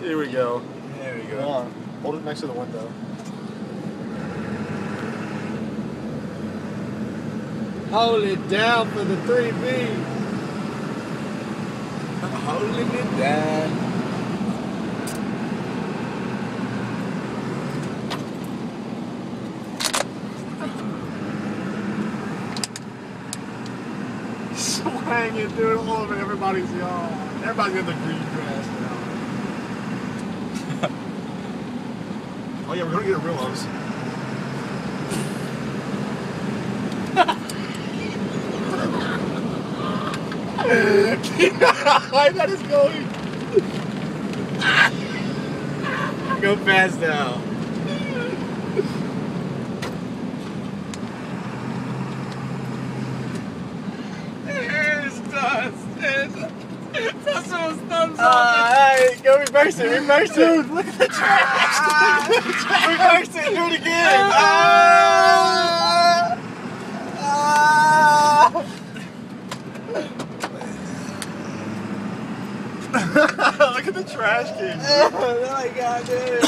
Here we go. There we go. Hold on. Hold it next to the window. Hold it down for the 3B. Holding it down. Swanging through it all over everybody's yard. Everybody's got the green grass now. Oh yeah, we're gonna get a rillos. That is going. Go fast now. Here's Dustin. Dustin was thumbs up. Hey, go reverse it, reverse it. Dude, look at the trash. Reverse it, do it again. Look at the trash can. Oh my god, dude.